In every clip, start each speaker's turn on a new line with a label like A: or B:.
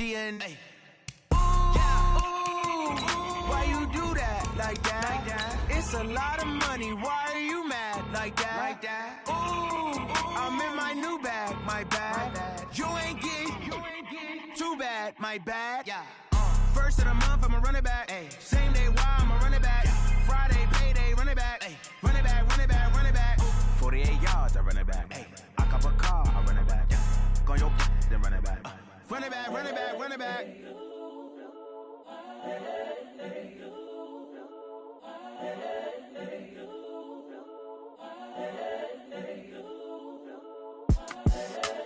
A: Gucci and hey. Why you do that like that? It's a lot of money. Why are you mad like that? Ooh, I'm in my new bag, my bad. You ain't get too bad, my bad. First of the month, I'ma run it back. Ay. Same day, why I'ma run it back. Friday, payday, run it back. Ay. Run it back, run it back, run it back. 48 yards, I run it back. Ay. I cop a car, I run it back. Go on your then run it back. Run it back, run it back, run it back.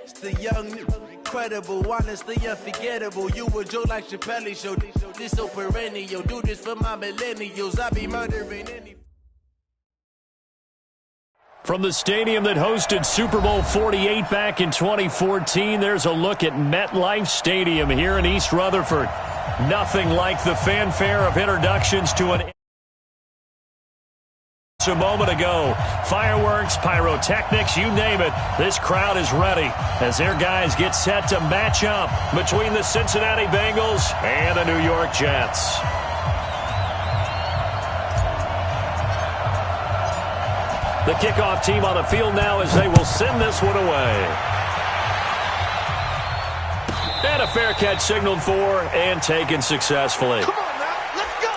B: It's the young, incredible, honestly unforgettable. You a joke like Chappelle Show. This so perennial. Do this for my millennials. I be murdering any.
C: From the stadium that hosted Super Bowl 48 back in 2014, there's a look at MetLife Stadium here in East Rutherford. Nothing like the fanfare of introductions to an a moment ago. Fireworks, pyrotechnics, you name it. This crowd is ready as their guys get set to match up between the Cincinnati Bengals and the New York Jets. The kickoff team on the field now as they will send this one away. And a fair catch signaled for and taken successfully.
D: Come on now, let's go!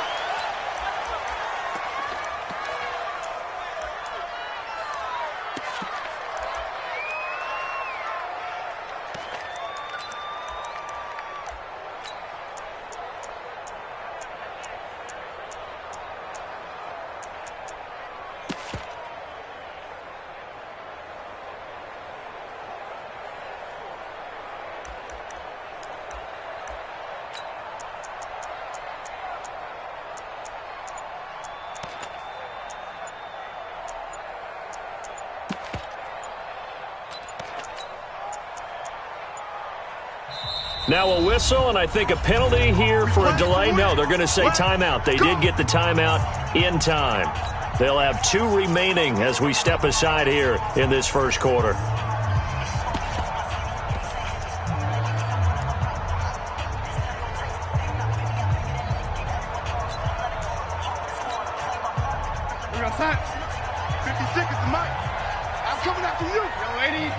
C: Now a whistle, and I think a penalty here for a delay. No, they're going to say timeout. They did get the timeout in time. They'll have 2 remaining as we step aside here in this first quarter.
D: We're outside. 50 seconds, Mike. I'm coming after you, young lady.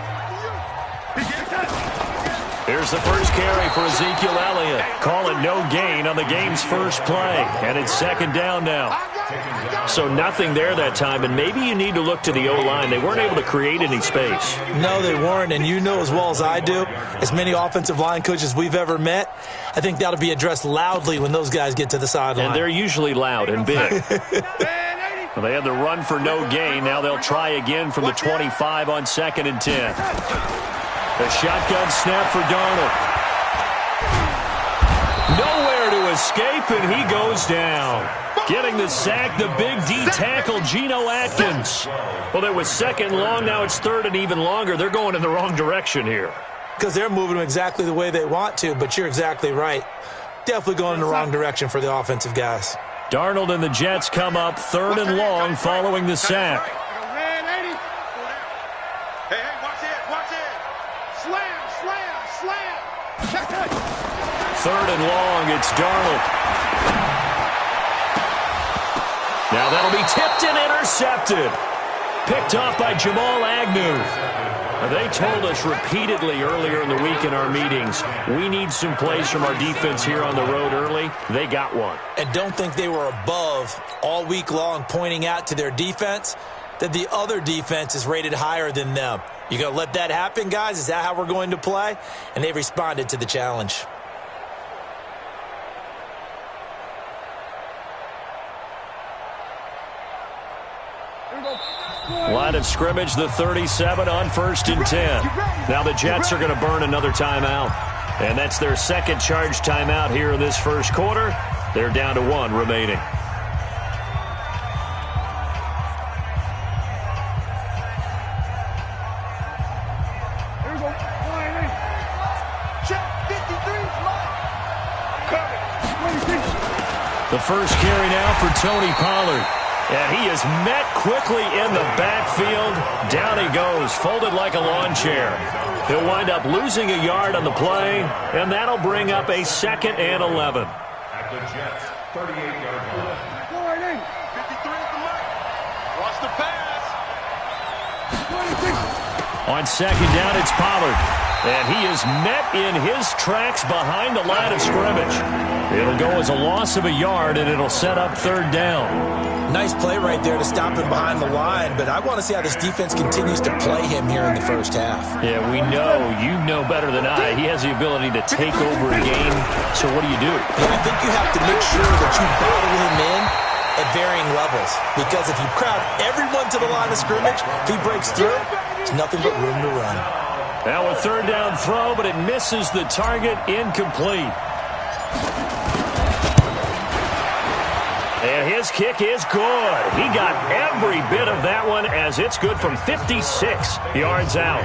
C: Here's the first carry for Ezekiel Elliott. Call it no gain on the game's first play. And it's second down now. So nothing there that time, and maybe you need to look to the O-line. They weren't able to create any space.
E: No, they weren't, and you know as well as I do, as many offensive line coaches we've ever met, I think that'll be addressed loudly when those guys get to the sideline.
C: And they're usually loud and big. Well, they had the run for no gain. Now they'll try again from the 25 on 2nd and 10. The shotgun snap for Darnold. Nowhere to escape, and he goes down. Getting the sack, the big D tackle, Geno Atkins. Well, there was 2nd long. Now it's 3rd and even longer. They're going in the wrong direction here.
E: Because they're moving them exactly the way they want to, but you're exactly right. Definitely going in the wrong direction for the offensive guys.
C: Darnold and the Jets come up 3rd and long following the sack.
D: Hey, watch it, watch it. Slam, slam, slam.
C: 3rd and long, it's Darnold. Now that'll be tipped and intercepted. Picked off by Jamal Agnew. They told us repeatedly earlier in the week in our meetings, we need some plays from our defense here on the road early. They got one.
E: And don't think they were above all week long pointing out to their defense that the other defense is rated higher than them. You going to let that happen, guys? Is that how we're going to play? And they responded to the challenge.
C: Line of scrimmage, the 37 on 1st and 10. Now the Jets are going to burn another timeout. And that's their 2nd charge timeout here in this first quarter. They're down to 1 remaining. The first carry now for Tony Pollard. And he is met quickly in the backfield. Down he goes, folded like a lawn chair. He'll wind up losing a yard on the play, and that'll bring up a 2nd and 11.
F: At the Jets, 38-yard line.
D: 53 at the mark. Watch the pass.
C: On 2nd down, it's Pollard. And he is met in his tracks behind the line of scrimmage. It'll go as a loss of a yard, and it'll set up 3rd down.
E: Nice play right there to stop him behind the line, but I want to see how this defense continues to play him here in the first half.
C: Yeah, we know, you know better than I, he has the ability to take over a game. So what do?
E: Yeah, I think you have to make sure that you bottle him in at varying levels, because if you crowd everyone to the line of scrimmage, if he breaks through, there's nothing but room to run.
C: Now a 3rd down throw, but it misses the target, incomplete. And his kick is good. He got every bit of that one, as it's good from 56 yards out.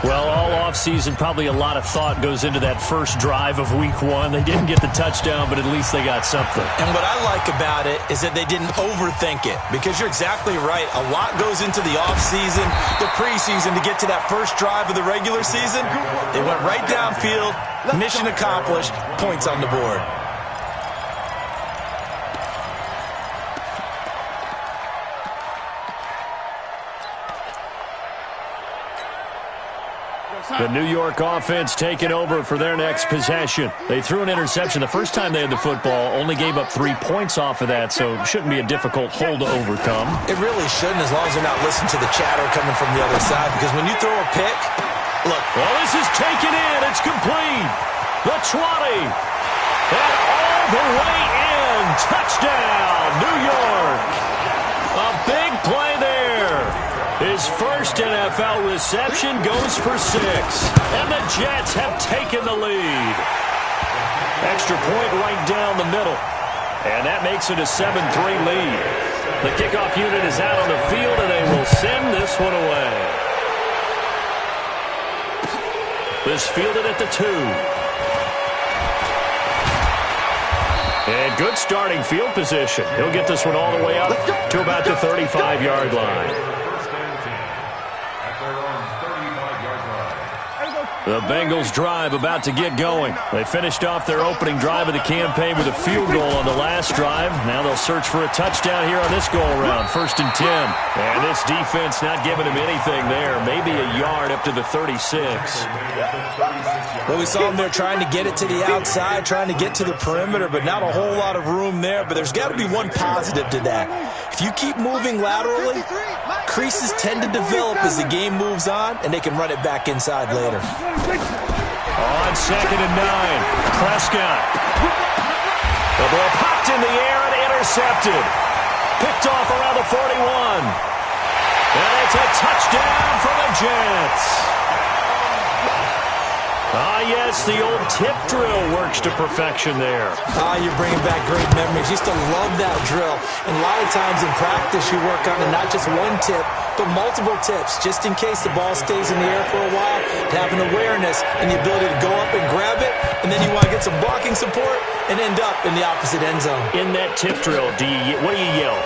C: Well, all offseason, probably a lot of thought goes into that first drive of Week 1. They didn't get the touchdown, but at least they got something.
E: And what I like about it is that they didn't overthink it, because you're exactly right. A lot goes into the offseason, the preseason, to get to that first drive of the regular season. They went right downfield, mission accomplished, points on the board.
C: The New York offense taking over for their next possession. They threw an interception the first time they had the football, only gave up 3 points off of that, so it shouldn't be a difficult hole to overcome.
E: It really shouldn't, as long as they're not listening to the chatter coming from the other side, because when you throw a pick, look.
C: Well, this is taken in. It's complete. The 20. And all the way in. Touchdown, New York. A big play there. His first NFL reception goes for 6. And the Jets have taken the lead. Extra point right down the middle. And that makes it a 7-3 lead. The kickoff unit is out on the field, and they will send this one away. This fielded at the 2. And good starting field position. He'll get this one all the way up to about the 35-yard line. The Bengals drive about to get going. They finished off their opening drive of the campaign with a field goal on the last drive. Now they'll search for a touchdown here on this go-around. 1st and 10. And this defense not giving him anything there. Maybe a yard up to the 36.
E: Well, we saw them there trying to get it to the outside, trying to get to the perimeter, but not a whole lot of room there. But there's got to be one positive to that. If you keep moving laterally, creases tend to develop as the game moves on, and they can run it back inside later.
C: On 2nd and 9, Prescott. The ball popped in the air and intercepted. Picked off around the 41. And it's a touchdown for the Jets. Yes, the old tip drill works to perfection there.
E: You're bringing back great memories. Used to love that drill. And a lot of times in practice, you work on it, not just one tip, but multiple tips, just in case the ball stays in the air for a while, to have an awareness and the ability to go up and grab it, and then you want to get some blocking support and end up in the opposite end zone.
C: In that tip drill, what do you yell?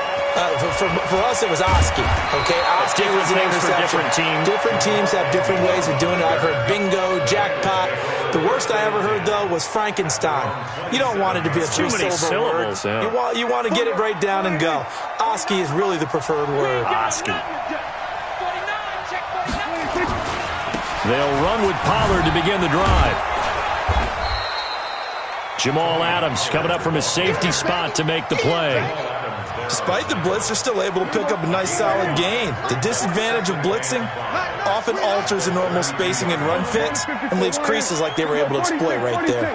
E: For us, it was Oski. Okay, Oski was an interception.
C: Different teams.
E: Different teams have different ways of doing it. I've heard bingo, jackpot. The worst I ever heard, though, was Frankenstein. You don't want it to be a three-syllable word. Yeah. You want to get it right down and go. Oski is really the preferred word.
C: Oski. They'll run with Pollard to begin the drive. Jamal Adams coming up from his safety spot to make the play.
E: Despite the blitz, they're still able to pick up a nice solid gain. The disadvantage of blitzing often alters the normal spacing and run fits and leaves creases like they were able to exploit right there.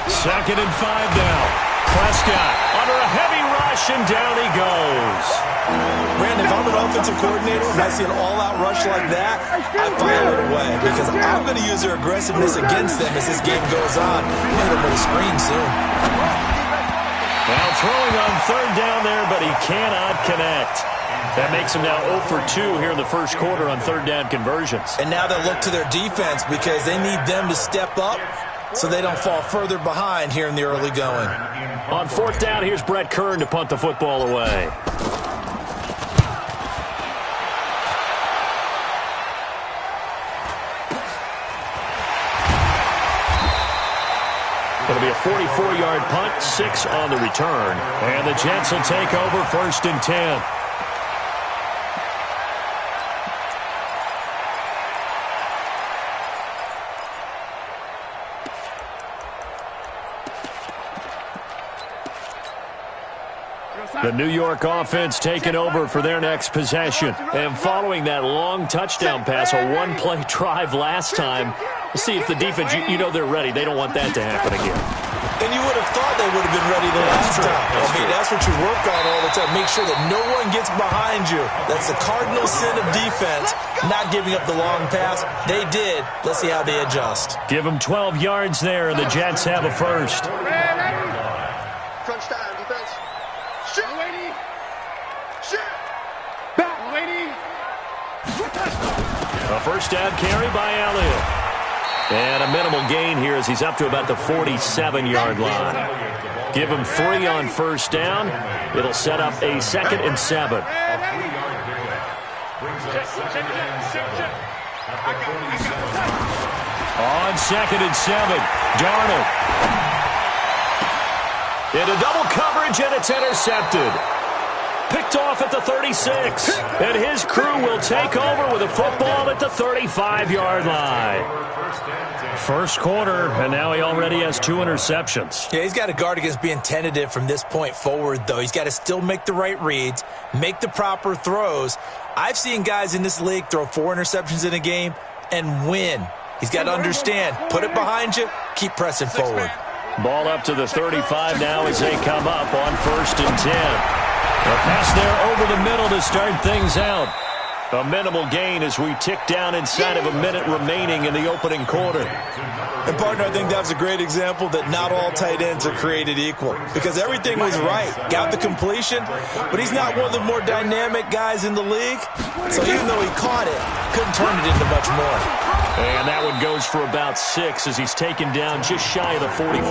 C: 2nd and 5 now. Prescott under a heavy rush, and down he goes.
E: Brandon, if I'm an offensive coordinator and I see an all-out rush like that, I file it away because I'm going to use their aggressiveness against them as this game goes on. We'll hit them with a screen soon.
C: Now throwing on 3rd down there, but he cannot connect. That makes him now 0 for 2 here in the first quarter on 3rd down conversions.
E: And now they'll look to their defense because they need them to step up so they don't fall further behind here in the early going.
C: On fourth down, here's Brett Kern to punt the football away. It'll be a 44-yard punt, 6 on the return. And the Jets will take over 1st and 10. The New York offense taking over for their next possession. And following that long touchdown pass, a one-play drive last time, we'll see if the defense, you know they're ready. They don't want that to happen again.
E: And you would have thought they would have been ready the last time. That's what you work on all the time. Make sure that no one gets behind you. That's the cardinal sin of defense, not giving up the long pass. They did. Let's see how they adjust.
C: Give them 12 yards there, and the Jets have a first.
D: Crunch time, defense. Shit, lady. Shit. Back, lady.
C: A first down carry by Elliott. And a minimal gain here as he's up to about the 47-yard line. Give him 3 on first down. It'll set up a 2nd and 7. On 2nd and 7, Darnold. Into double coverage, and it's intercepted. Picked off at the 36. And his crew will take over with a football at the 35-yard line. First quarter, and now he already has 2 interceptions.
E: Yeah, he's got to guard against being tentative from this point forward, though. He's got to still make the right reads, make the proper throws. I've seen guys in this league throw 4 interceptions in a game and win. He's got to understand, put it behind you, keep pressing forward.
C: Ball up to the 35 now as they come up on 1st and 10. A pass there over the middle to start things out. A minimal gain as we tick down inside of a minute remaining in the opening quarter.
E: And, partner, I think that was a great example that not all tight ends are created equal. Because everything was right. Got the completion, but he's not one of the more dynamic guys in the league. So even though he caught it, couldn't turn it into much more.
C: And that one goes for about 6 as he's taken down just shy of the 45.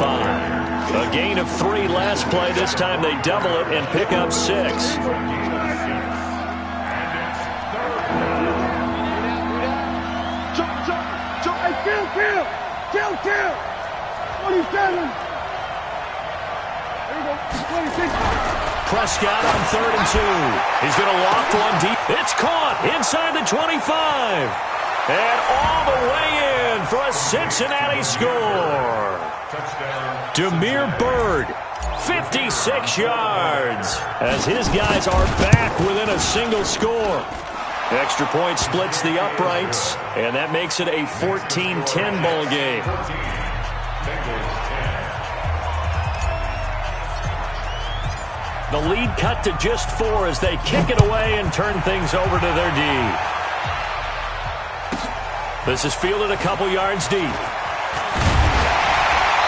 C: A gain of 3 last play. This time they double it and pick up 6.
D: Kill. 27. There you go. 26.
C: Prescott on 3rd and 2. He's going to loft one deep. It's caught inside the 25. And all the way in for a Cincinnati score. Demir Bird, 56 yards, as his guys are back within a single score. Extra point splits the uprights, and that makes it a 14-10 ball game. The lead cut to just 4 as they kick it away and turn things over to their D. This is fielded a couple yards deep.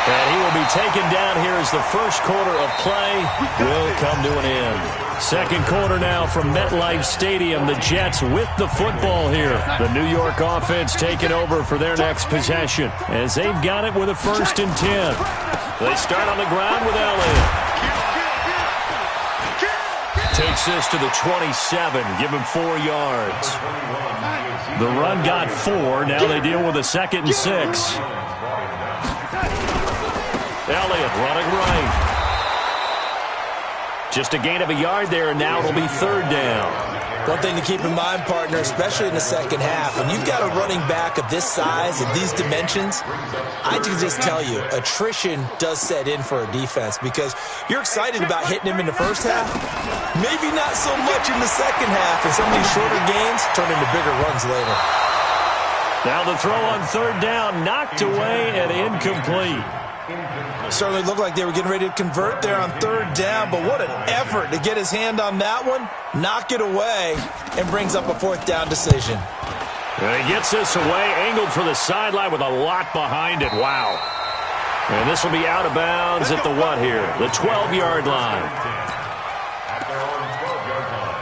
C: And he will be taken down here as the first quarter of play will come to an end. Second quarter now from MetLife Stadium. The Jets with the football here. The New York offense taking over for their next possession as they've got it with a 1st and 10. They start on the ground with Elliott. Takes this to the 27. Give him 4 yards. The run got 4. Now they deal with a 2nd and 6. Elliott running right. Just a gain of a yard there, and now it'll be 3rd down.
E: One thing to keep in mind, partner, especially in the second half, when you've got a running back of this size and these dimensions, I can just tell you, attrition does set in for a defense because you're excited about hitting him in the first half. Maybe not so much in the second half, and some of these shorter gains turn into bigger runs later.
C: Now the throw on 3rd down, knocked away and incomplete.
E: Certainly looked like they were getting ready to convert there on 3rd down, but what an effort to get his hand on that one, knock it away, and brings up a 4th down decision.
C: And he gets this away, angled for the sideline with a lot behind it. Wow. And this will be out of bounds at the what here? The 12-yard line.
F: At their own 12-yard line.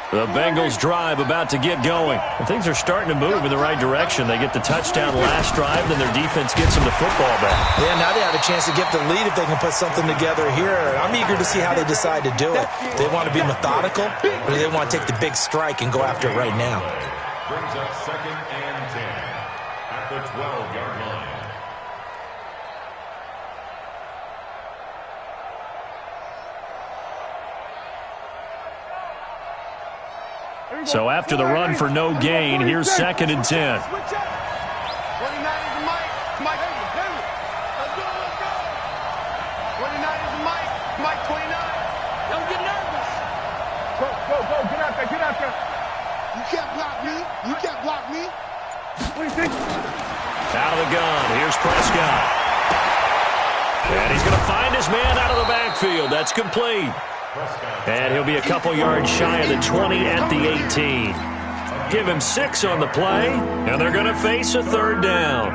C: The Bengals drive about to get going. And things are starting to move in the right direction. They get the touchdown last drive, then their defense gets them the football back.
E: Yeah, now they have a chance to get the lead if they can put something together here. I'm eager to see how they decide to do it. They want to be methodical, or do they want to take the big strike and go after it right now?
F: Brings up 2nd and 10 at the 12-yard line.
C: So after the run for no gain, here's 2nd and 10.
D: 29 is Mike. Mike, let's go. 29 is Mike. Mike, 29. Don't get nervous. Go. Get out there. You can't block me. What do you think?
C: Out of the gun, here's Prescott. And he's going to find his man out of the backfield. That's complete. And he'll be a couple yards shy of the 20 at the 18. Give him 6 on the play, and they're going to face a 3rd down.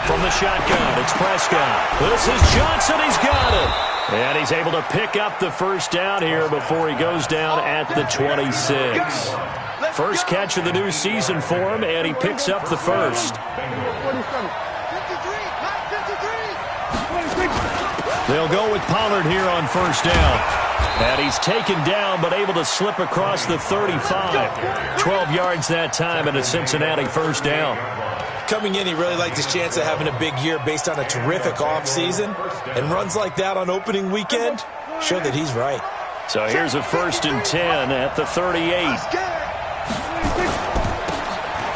C: From the shotgun, it's Prescott. This is Johnson. He's got it. And he's able to pick up the 1st down here before he goes down at the 26. First catch of the new season for him, and he picks up the 1st. They'll go with Pollard here on 1st down. And he's taken down, but able to slip across the 35. 12 yards that time, and a Cincinnati 1st down.
E: Coming in, he really liked his chance of having a big year based on a terrific offseason. And runs like that on opening weekend show that he's right.
C: So here's a 1st and 10 at the 38.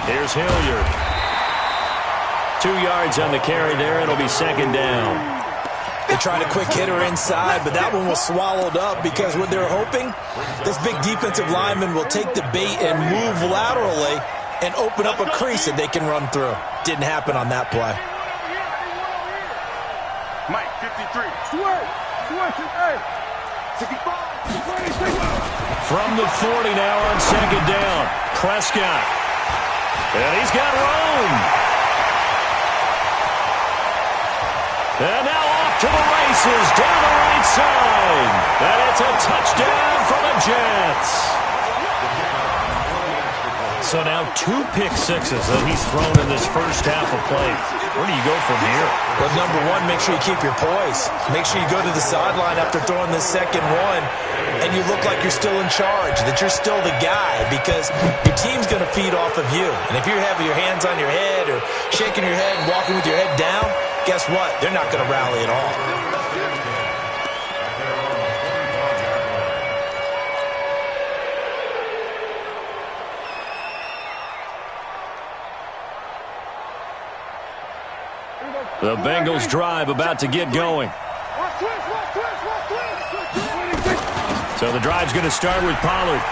C: Here's Hilliard. 2 yards on the carry there. It'll be 2nd down.
E: They tried a quick hitter inside, but that one was swallowed up because what they're hoping, this big defensive lineman will take the bait and move laterally and open up a crease that they can run through. Didn't happen on that play.
D: Mike, 53.
C: From the 40 now on 2nd down. Prescott. And he's got room. And now off to the races down the right side. And it's a touchdown for the Jets. So now 2 pick sixes that he's thrown in this first half of play. Where do you go from here?
E: Well, number one, make sure you keep your poise. Make sure you go to the sideline after throwing this 2nd one, and you look like you're still in charge, that you're still the guy, because your team's going to feed off of you. And if you're having your hands on your head or shaking your head and walking with your head down, guess what? They're not going to rally at all.
C: The Bengals drive about to get going. So the drive's going to start with Pollard.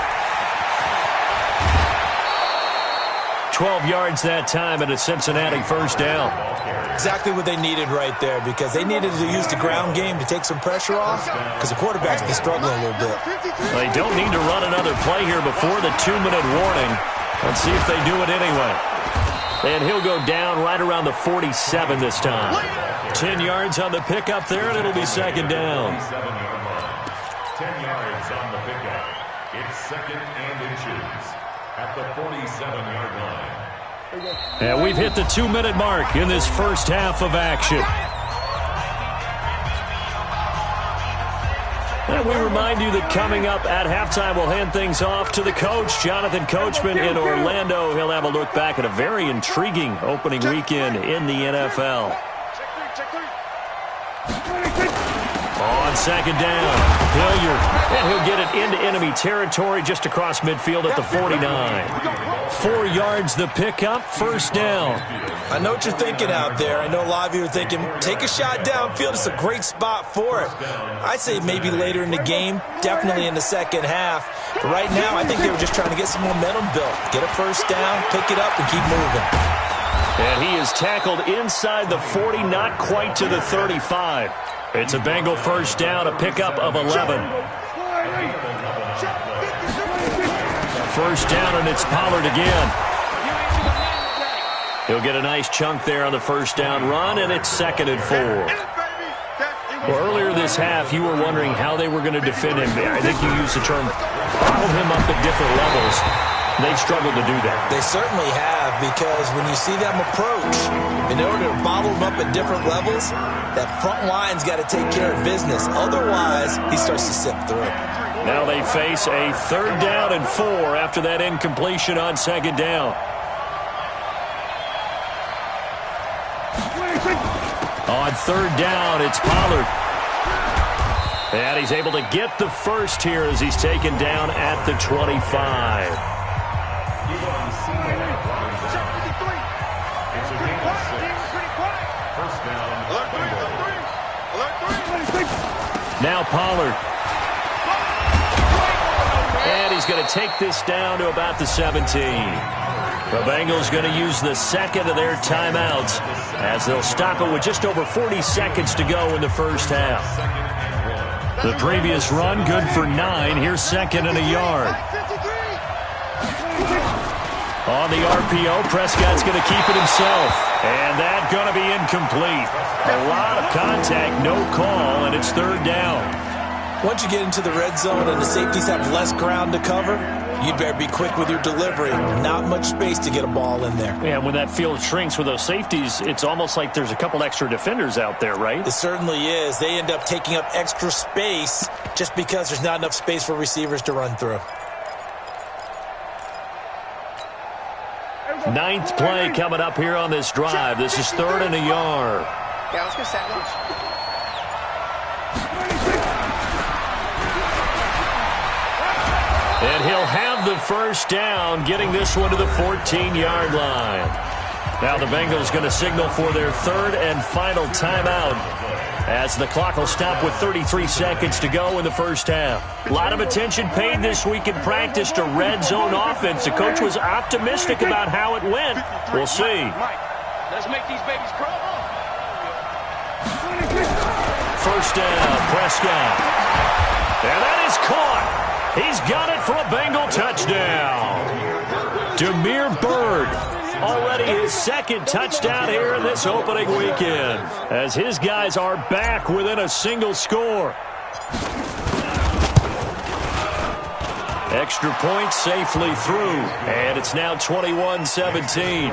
C: 12 yards that time and a Cincinnati 1st down.
E: Exactly what they needed right there, because they needed to use the ground game to take some pressure off, because the quarterback's been struggling a little bit.
C: They don't need to run another play here before the 2-minute warning. Let's see if they do it anyway. And he'll go down right around the 47 this time. 10 yards on the pickup there, and it'll be 2nd down.
F: 10 yards on the pickup. It's 2nd and inches at the 47-yard line.
C: And we've hit the 2-minute mark in this first half of action. And we remind you that coming up at halftime, we'll hand things off to the coach, Jonathan Coachman in Orlando. He'll have a look back at a very intriguing opening weekend in the NFL. On 2nd down, Hilliard, and he'll get it into enemy territory just across midfield at the 49. 4 yards the pickup, 1st down.
E: I know what you're thinking out there. I know a lot of you are thinking, take a shot downfield. It's a great spot for it. I'd say maybe later in the game, definitely in the second half. But right now, I think they were just trying to get some momentum built. Get a 1st down, pick it up, and keep moving.
C: And he is tackled inside the 40, not quite to the 35. It's a Bengal 1st down, a pickup of 11. 1st down, and it's Pollard again. He'll get a nice chunk there on the first down run, and it's 2nd and 4. Well, earlier this half, you were wondering how they were going to defend him. I think you used the term bottle him up at different levels. They've struggled to do that.
E: They certainly have, because when you see them approach, in order to bottle them up at different levels, that front line's got to take care of business. Otherwise, he starts to sip through.
C: Now they face a 3rd down and 4 after that incompletion on 2nd down. On 3rd down, it's Pollard. And he's able to get the first here as he's taken down at the 25. Now Pollard. And he's going to take this down to about the 17. The Bengals going to use the 2nd of their timeouts as they'll stop it with just over 40 seconds to go in the first half. The previous run good for 9. Here's 2nd and a yard. On the RPO, Prescott's going to keep it himself. And that's going to be incomplete. A lot of contact, no call, and it's 3rd down.
E: Once you get into the red zone and the safeties have less ground to cover, you better be quick with your delivery. Not much space to get a ball in there.
C: Yeah, when that field shrinks with those safeties, it's almost like there's a couple extra defenders out there, right?
E: It certainly is. They end up taking up extra space just because there's not enough space for receivers to run through.
C: 9th play coming up here on this drive. This is 3rd and a yard.
G: Yeah, let's go sandwich.
C: And he'll have the first down, getting this one to the 14-yard line. Now the Bengals going to signal for their 3rd and final timeout as the clock will stop with 33 seconds to go in the first half. A lot of attention paid this week in practice to red zone offense. The coach was optimistic about how it went. We'll see.
D: Mike, let's make these babies crawl.
C: First down, Prescott. And that is caught. He's got it for a Bengal touchdown. Damiere Byrd, already his 2nd touchdown here in this opening weekend, as his guys are back within a single score. Extra point safely through, and it's now 21-17.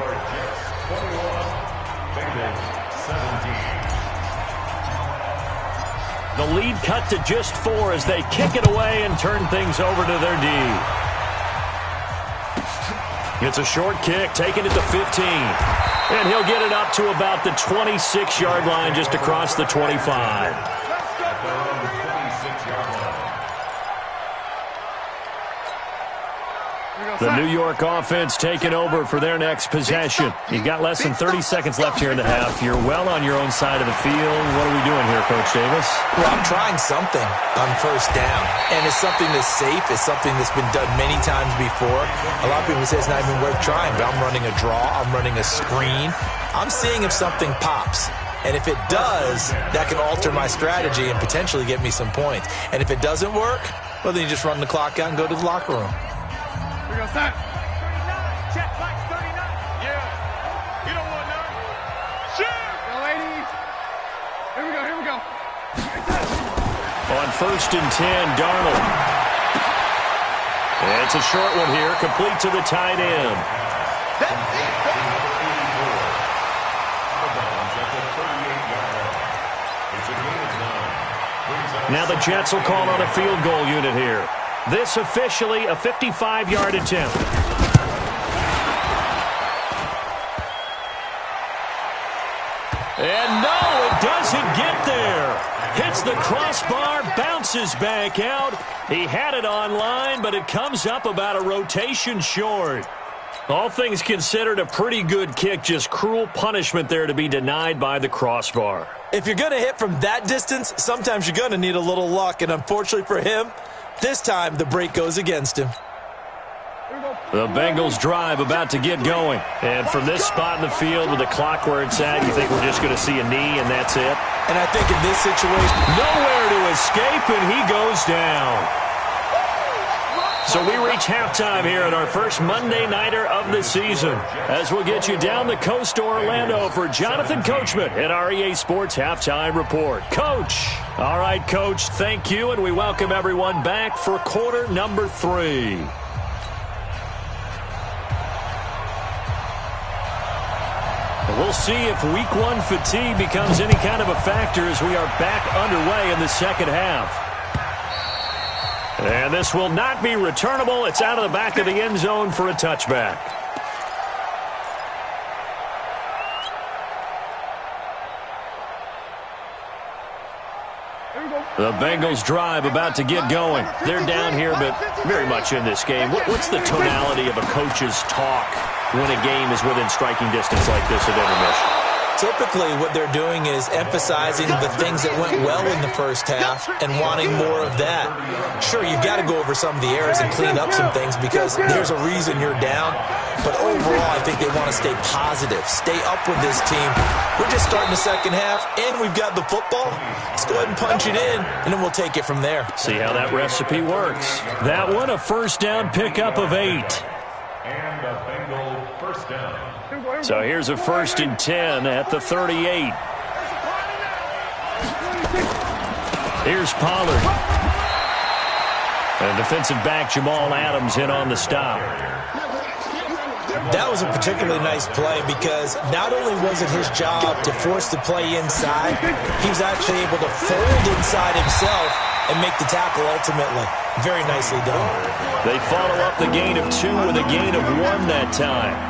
C: The lead cut to just 4 as they kick it away and turn things over to their D. It's a short kick, taken at the 15. And he'll get it up to about the 26-yard line, just across the 25. The New York offense taking over for their next possession. You've got less than 30 seconds left here in the half. You're well on your own side of the field. What are we doing here, Coach Davis?
E: Well, I'm trying something on first down, and it's something that's safe. It's something that's been done many times before. A lot of people say it's not even worth trying, but I'm running a draw. I'm running a screen. I'm seeing if something pops. And if it does, that can alter my strategy and potentially get me some points. And if it doesn't work, well, then you just run the clock out and go to the locker room.
D: We go, set. 39. Check, Mike, 39. Yeah. You don't want none. Shoot. Go, ladies. Here we go, here we go.
C: On 1st and 10, Darnold. And it's a short one here, complete to the tight end. Now the Jets will call on a field goal unit here. This officially a 55-yard attempt. And no, it doesn't get there. Hits the crossbar, bounces back out. He had it on line, but it comes up about a rotation short. All things considered, a pretty good kick, just cruel punishment there to be denied by the crossbar.
E: If you're going to hit from that distance, sometimes you're going to need a little luck, and unfortunately for him, this time the break goes against him.
C: The Bengals drive about to get going. And from this spot in the field with the clock where it's at, you think we're just going to see a knee and that's it?
E: And I think in this situation,
C: nowhere to escape, and he goes down. So we reach halftime here at our first Monday Nighter of the season, as we'll get you down the coast to Orlando for Jonathan Coachman at our EA Sports Halftime Report. Coach. All right, Coach, thank you, and we welcome everyone back for quarter number 3. We'll see if Week 1 fatigue becomes any kind of a factor as we are back underway in the second half. And this will not be returnable. It's out of the back of the end zone for a touchback. The Bengals drive about to get going. They're down here, but very much in this game. What's the tonality of a coach's talk when a game is within striking distance like this at intermission?
E: Typically, what they're doing is emphasizing the things that went well in the first half and wanting more of that. Sure, you've got to go over some of the errors and clean up some things because there's a reason you're down. But overall, I think they want to stay positive, stay up with this team. We're just starting the second half, and we've got the football. Let's go ahead and punch it in, and then we'll take it from there.
C: See how that recipe works. That one, a first down pickup of 8.
F: And a Bengal first down.
C: So here's a 1st and 10 at the 38. Here's Pollard. And defensive back Jamal Adams in on the stop.
E: That was a particularly nice play because not only was it his job to force the play inside, he was actually able to fold inside himself and make the tackle ultimately. Very nicely done.
C: They follow up the gain of 2 with a gain of 1 that time.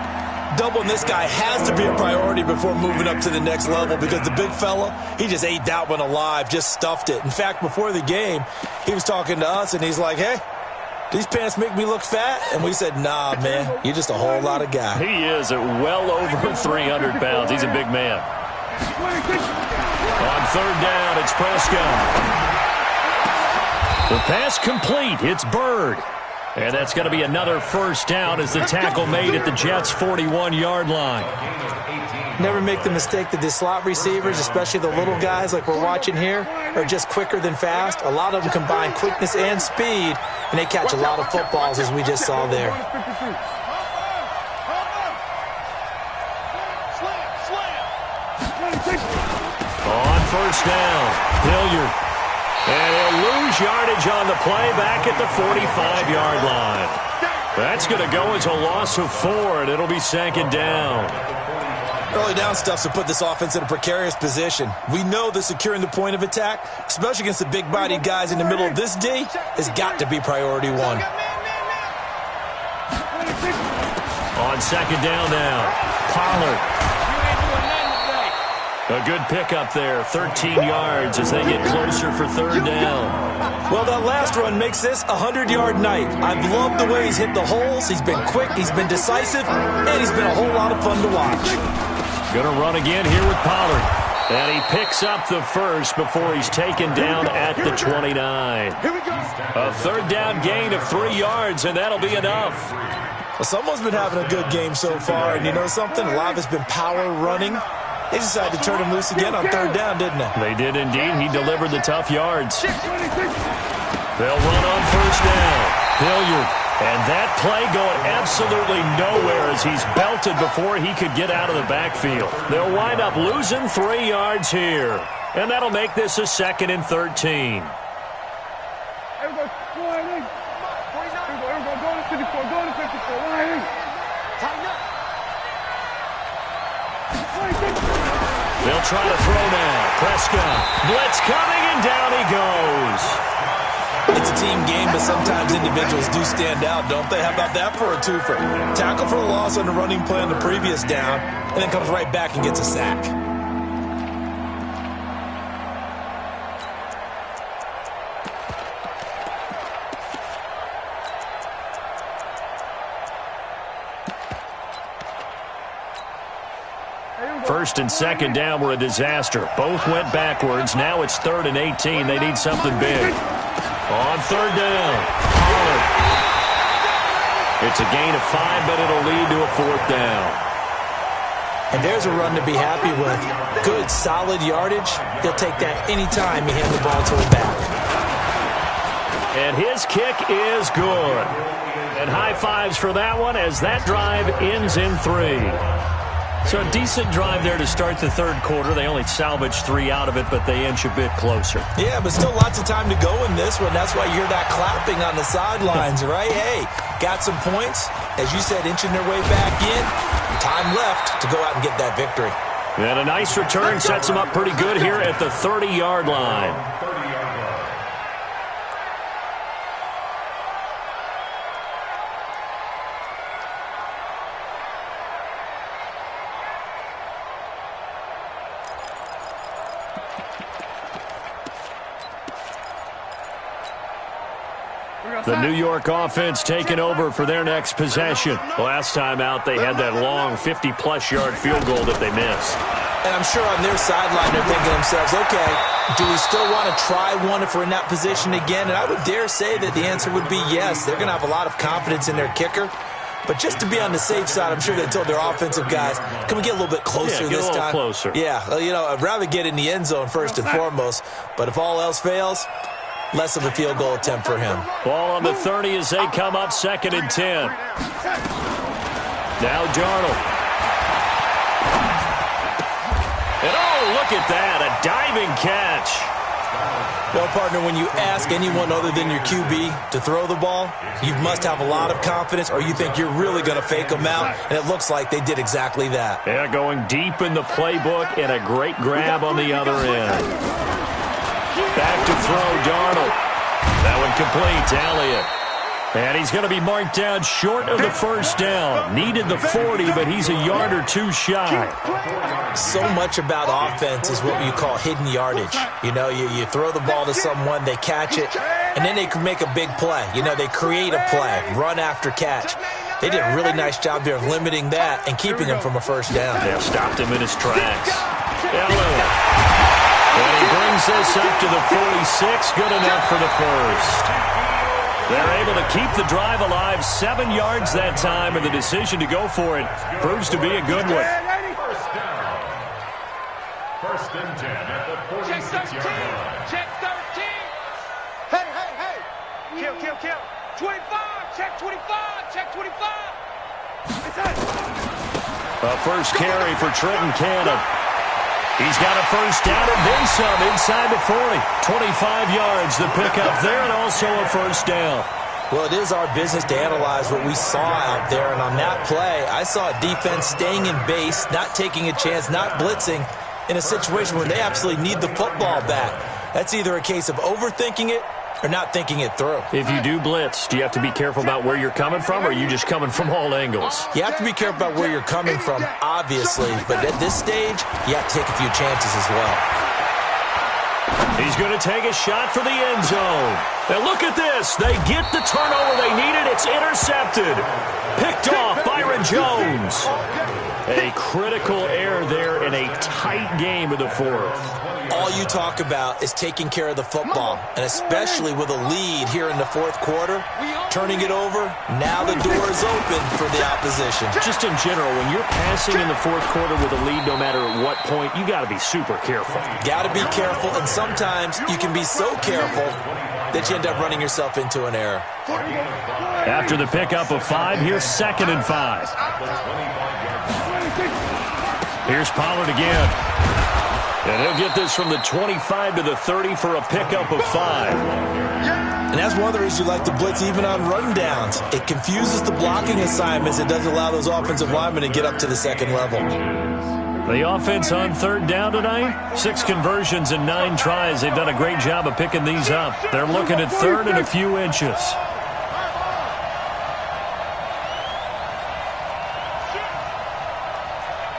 E: Doubling this guy has to be a priority before moving up to the next level because the big fella, he just ate that one alive, just stuffed it. In fact, before the game, he was talking to us, and he's like, hey, these pants make me look fat? And we said, nah, man, you're just a whole lot of guy.
C: He is at well over 300 pounds. He's a big man. On 3rd down, it's Prescott. The pass complete. It's Bird. And that's going to be another first down as the tackle made at the Jets' 41-yard line.
E: Never make the mistake that the slot receivers, especially the little guys like we're watching here, are just quicker than fast. A lot of them combine quickness and speed, and they catch a lot of footballs as we just saw there.
C: On first down, Hilliard. And he'll lose yardage on the play back at the 45-yard line. That's going to go as a loss of 4, and it'll be 2nd down.
E: Early down stuff to put this offense in a precarious position. We know that securing the point of attack, especially against the big-bodied guys in the middle of this D, has got to be priority 1.
C: On 2nd down now, Pollard. A good pickup there, 13 yards as they get closer for 3rd down.
E: Well, that last run makes this a 100-yard night. I've loved the way he's hit the holes. He's been quick, he's been decisive, and he's been a whole lot of fun to watch.
C: Going to run again here with Pollard. And he picks up the first before he's taken down at the 29. A 3rd down gain of 3 yards, and that'll be enough.
E: Well, someone's been having a good game so far, and you know something? A lot of it's been power running. They decided to turn him loose again on 3rd down, didn't they?
C: They did indeed. He delivered the tough yards. They'll run on 1st down. Hilliard. And that play going absolutely nowhere as he's belted before he could get out of the backfield. They'll wind up losing 3 yards here. And that'll make this a 2nd and 13. They'll try to throw now. Prescott. Blitz coming, and down he goes.
E: It's a team game, but sometimes individuals do stand out, don't they? How about that for a twofer? Tackle for a loss on the running play on the previous down, and then comes right back and gets a sack.
C: First and 2nd down were a disaster. Both went backwards. Now it's 3rd and 18. They need something big. On 3rd down, Pollard. It's a gain of 5, but it'll lead to a 4th down.
E: And there's a run to be happy with. Good, solid yardage. He'll take that anytime you hand the ball to him back.
C: And his kick is good. And high fives for that one as that drive ends in 3. So a decent drive there to start the third quarter. They only salvaged 3 out of it, but they inch a bit closer.
E: Yeah, but still lots of time to go in this one. That's why you hear that clapping on the sidelines, right? Hey, got some points. As you said, inching their way back in. Time left to go out and get that victory.
C: And a nice return sets them up pretty good here at the 30-yard line. The New York offense taking over for their next possession. Last time out, they had that long 50-plus yard field goal that they missed.
E: And I'm sure on their sideline, they're thinking to themselves, okay, do we still want to try one if we're in that position again? And I would dare say that the answer would be yes. They're going to have a lot of confidence in their kicker. But just to be on the safe side, I'm sure they told their offensive guys, can we get a little bit closer this time?
C: Closer.
E: Yeah, you know, I'd rather get in the end zone first and foremost. But if all else fails, less of a field goal attempt for him.
C: Ball on the 30 as they come up 2nd and 10. Now Darnold. And oh, look at that, a diving catch.
E: Well, partner, when you ask anyone other than your QB to throw the ball, you must have a lot of confidence or you think you're really going to fake them out, and it looks like they did exactly that.
C: Yeah, going deep in the playbook and a great grab on the other end. Back to throw, Darnold. That one complete to Elliott. And he's going to be marked down short of the first down. Needed the 40, but he's a yard or two shy.
E: So much about offense is what you call hidden yardage. You know, you throw the ball to someone, they catch it, and then they can make a big play. You know, they create a play, run after catch. They did a really nice job there of limiting that and keeping him from a first down.
C: They stopped him in his tracks. Elliott. And he brings this up to the 46. Good enough for the first. They're able to keep the drive alive. 7 yards that time, and the decision to go for it proves to be a good one.
F: First down. 1st and 10 at the 46-yard line.
D: Check 13. Hey, hey, hey. Kill. 25. Check 25. Check 25.
C: A first carry for Trenton Cannon. He's got a first down and then some inside the 40. 25 yards, the pickup there, and also a first down.
E: Well, it is our business to analyze what we saw out there, and on that play, I saw a defense staying in base, not taking a chance, not blitzing, in a situation where they absolutely need the football back. That's either a case of overthinking it or not thinking it through.
C: If you do blitz, do you have to be careful about where you're coming from, or are you just coming from all angles?
E: You have to be careful about where you're coming from, obviously, but at this stage, you have to take a few chances as well.
C: He's going to take a shot for the end zone. And look at this. They get the turnover they needed. It's intercepted. Picked off Byron Jones. A critical error there in a tight game of the 4th.
E: All you talk about is taking care of the football, and especially with a lead here in the 4th quarter, turning it over, now the door is open for the opposition.
C: Just in general, when you're passing in the 4th quarter with a lead, no matter at what point, you got to be super careful.
E: Got to be careful, and sometimes you can be so careful that you end up running yourself into an error.
C: After the pickup of 5, here's 2nd and 5. Here's Pollard again. And he'll get this from the 25 to the 30 for a pickup of 5.
E: And that's one of the reasons you like to blitz even on rundowns. It confuses the blocking assignments. It doesn't allow those offensive linemen to get up to the 2nd level.
C: The offense on 3rd down tonight, 6 conversions and 9 tries. They've done a great job of picking these up. They're looking at 3rd and a few inches.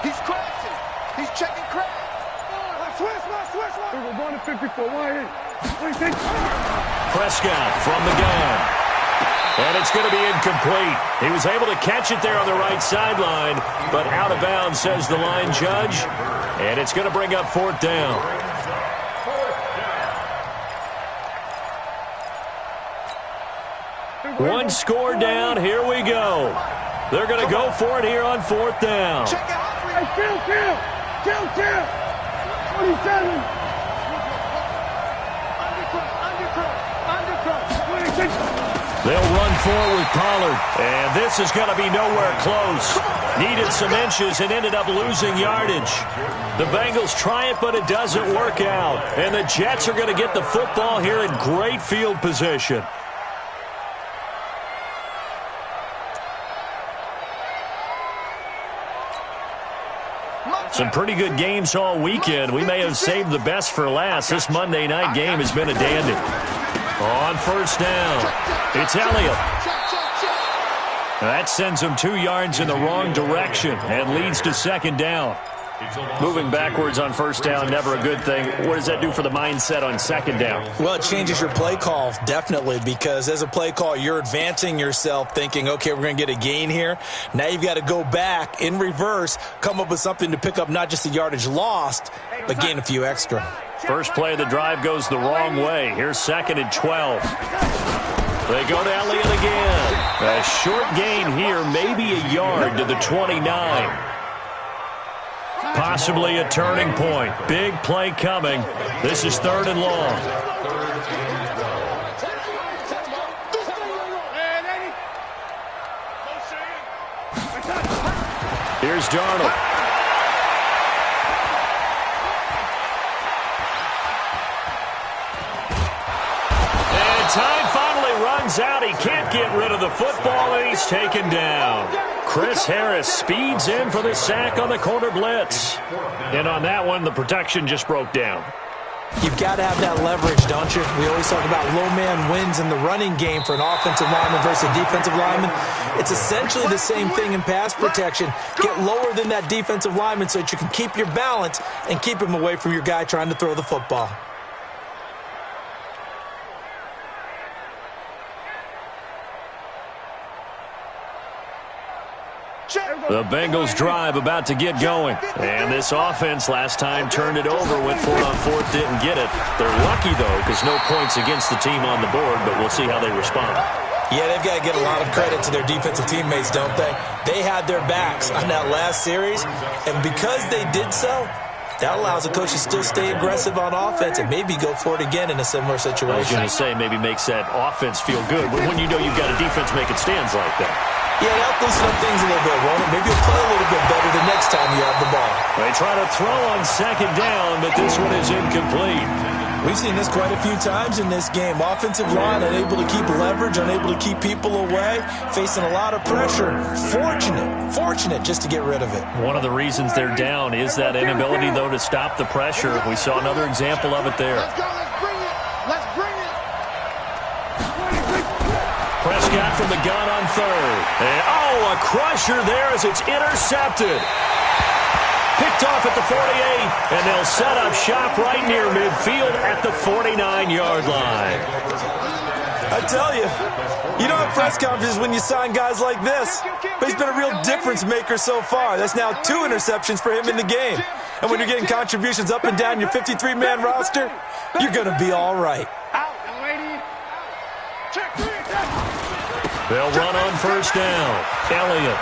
D: He's crashing. He's checking crash. Switch. We're going to 54.
C: Prescott from the gun. And it's going to be incomplete. He was able to catch it there on the right sideline, but out of bounds, says the line judge. And it's going to bring up 4th down. One score down. Here we go. They're going to go for it here on 4th down.
D: Check it out. Kill. 27. Undercut.
C: They'll run forward with Pollard. And this is going to be nowhere close. Needed some inches and ended up losing yardage. The Bengals try it, but it doesn't work out. And the Jets are going to get the football here in great field position. Some pretty good games all weekend. We may have saved the best for last. This Monday night game has been a dandy. On first down, it's Elliott. That sends him 2 yards in the wrong direction and leads to second down. Moving backwards on first down, never a good thing. What does that do for the mindset on second down?
E: Well, it changes your play call, definitely, because as a play call, you're advancing yourself thinking, okay, we're going to get a gain here. Now you've got to go back in reverse, come up with something to pick up not just the yardage lost, but gain a few extra.
C: First play of the drive goes the wrong way. Here's 2nd and 12. They go to Elliott again. A short gain here, maybe a yard to the 29. Possibly a turning point. Big play coming. This is 3rd and long. Here's Darnold. And time finally runs out. He can't get rid of the football, and he's taken down. Chris Harris speeds in for the sack on the corner blitz. And on that one, the protection just broke down.
E: You've got to have that leverage, don't you? We always talk about low man wins in the running game for an offensive lineman versus a defensive lineman. It's essentially the same thing in pass protection. Get lower than that defensive lineman so that you can keep your balance and keep him away from your guy trying to throw the football.
C: The Bengals drive about to get going. And this offense last time turned it over, went for it on 4th, didn't get it. They're lucky, though, because no points against the team on the board, but we'll see how they respond.
E: Yeah, they've got to get a lot of credit to their defensive teammates, don't they? They had their backs on that last series, and because they did so, that allows the coach to still stay aggressive on offense and maybe go for it again in a similar situation.
C: I was going to say maybe makes that offense feel good, but when you know you've got a defense making stands like that.
E: Yeah, that'll loosen up things a little bit, won't it? Maybe you'll play a little bit better the next time you have the ball.
C: They try to throw on 2nd down, but this one is incomplete.
E: We've seen this quite a few times in this game. Offensive line unable to keep leverage, unable to keep people away, facing a lot of pressure. Fortunate just to get rid of it. One of the reasons they're down is that inability, though, to stop the pressure. We saw another example of it there.
D: Let's go, let's bring it. Let's bring it.
C: Prescott from the gun on 3rd. And, a crusher there as it's intercepted. Picked off at the 48, and they'll set up shop right near midfield at the 49-yard line.
E: I tell you, you don't have press conferences when you sign guys like this. But he's been a real difference maker so far. That's now 2 interceptions for him in the game. And when you're getting contributions up and down your 53-man roster, you're going to be all right.
C: They'll run on first down. Elliott.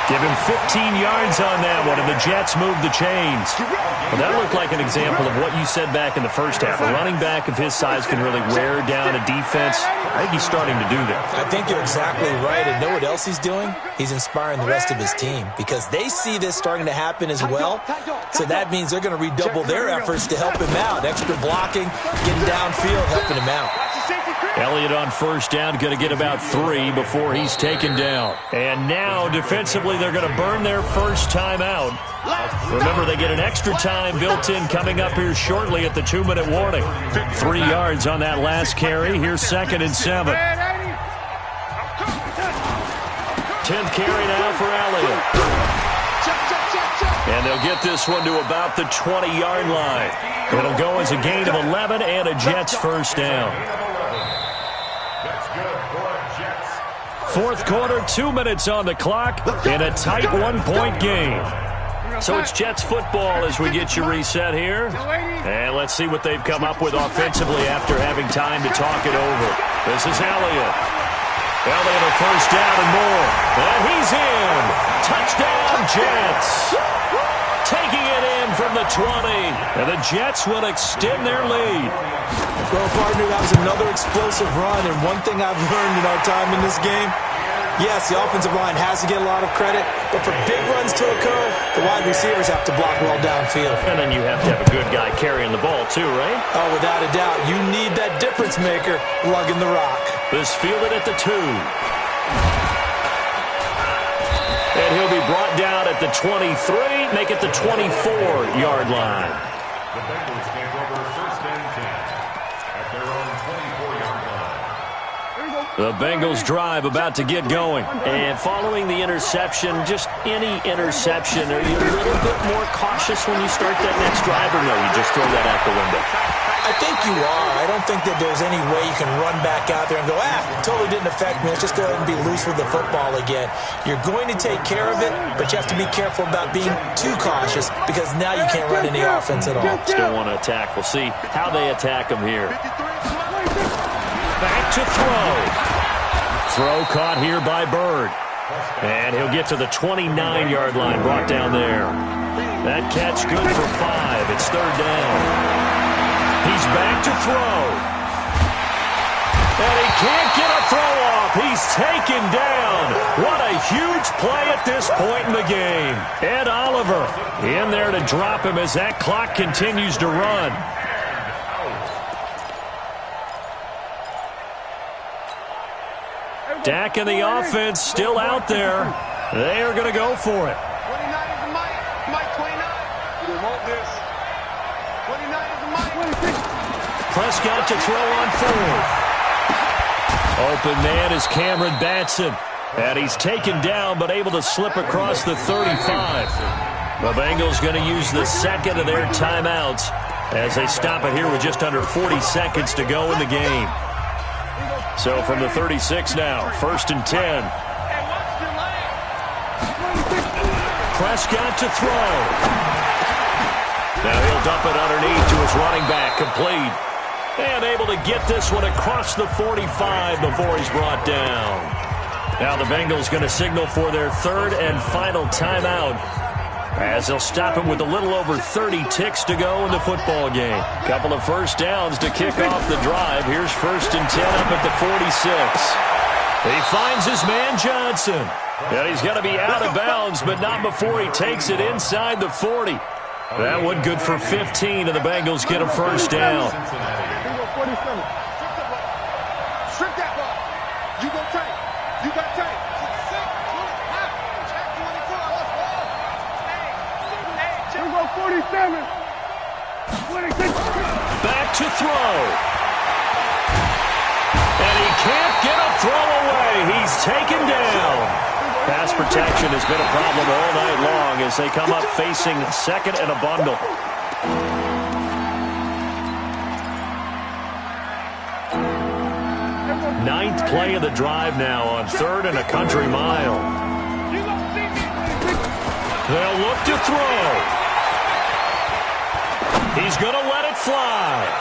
C: Give him 15 yards on that one, and the Jets move the chains. Well, that looked like an example of what you said back in the first half. A running back of his size can really wear down a defense. I think he's starting to do that.
E: I think you're exactly right. And know what else he's doing? He's inspiring the rest of his team because they see this starting to happen as well. So that means they're going to redouble their efforts to help him out. Extra blocking, getting downfield, helping him out.
C: Elliott on first down, going to get about 3 before he's taken down. And now, defensively, they're going to burn their first time out. Remember, they get an extra time built in coming up here shortly at the 2-minute warning. 3 yards on that last carry. Here's 2nd and 7. 10th carry now for Elliott. And they'll get this one to about the 20-yard line. It'll go as a gain of 11 and a Jets first down. Fourth quarter, 2 minutes on the clock, in a tight 1-point game. So it's Jets football as we get you reset here. And let's see what they've come up with offensively after having time to talk it over. This is Elliott. Elliott a first down and more. And he's in. Touchdown, Jets. Taking it in from from the 20. And the Jets will extend their lead.
E: Well, partner, that was another explosive run. And one thing I've learned in our time in this game, yes, the offensive line has to get a lot of credit, but for big runs to occur, the wide receivers have to block well downfield.
C: And then you have to have a good guy carrying the ball too, right?
E: Oh, without a doubt. You need that difference maker lugging the rock.
C: This fielded at the 2. And he'll be brought down at the 23, make it the 24-yard line.
F: The Bengals take over first and 10 at their own 24-yard line.
C: The Bengals drive about to get going. And following the interception, just any interception, are you a little bit more cautious when you start that next drive, or no, you just throw that out the window?
E: I think you are. I don't think that there's any way you can run back out there and go, totally didn't affect me. Let's just go ahead and be loose with the football again. You're going to take care of it, but you have to be careful about being too cautious because now you can't run any offense at all.
C: Still want to attack. We'll see how they attack him here. Back to throw. Throw caught here by Bird. And he'll get to the 29-yard line, brought down there. That catch good for 5. It's third down. He's back to throw. And he can't get a throw off. He's taken down. What a huge play at this point in the game. Ed Oliver in there to drop him as that clock continues to run. Dak and the offense still out there. They are going to go for it.
D: 29 is the Mike. Mike 29. You want this. 29 is the Mike.
C: Prescott to throw on 4th. Open man is Cameron Batson. And he's taken down but able to slip across the 35. The Bengals going to use the second of their timeouts as they stop it here with just under 40 seconds to go in the game. So from the 36 now, first and 10. Prescott to throw. Now he'll dump it underneath to his running back, complete. And able to get this one across the 45 before he's brought down. Now the Bengals going to signal for their third and final timeout as they'll stop him with a little over 30 ticks to go in the football game. Couple of first downs to kick off the drive. Here's first and 10 up at the 46. He finds his man Johnson. And he's going to be out of bounds, but not before he takes it inside the 40. That one good for 15, and the Bengals get a first down.
D: Strip that ball. You go tight. You got tight. Check 47. 26.
C: Back to throw. And he can't get a throw away. He's taken down. Pass protection has been a problem all night long as they come up facing second and a bundle. Ninth play of the drive now on third and a country mile. They'll look to throw. He's going to let it fly.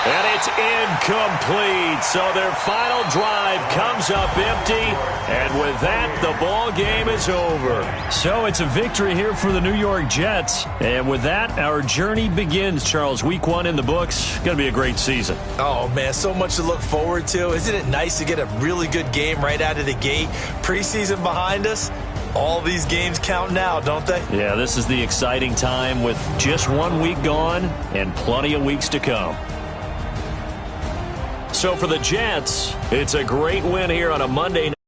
C: And it's incomplete. So their final drive comes up empty. And with that, the ball game is over. So it's a victory here for the New York Jets. And with that, our journey begins, Charles. Week 1 in the books. Going to be a great season.
E: Oh, man, so much to look forward to. Isn't it nice to get a really good game right out of the gate? Preseason behind us. All these games count now, don't they?
C: Yeah, this is the exciting time with just 1 week gone and plenty of weeks to come. So for the Jets, it's a great win here on a Monday night.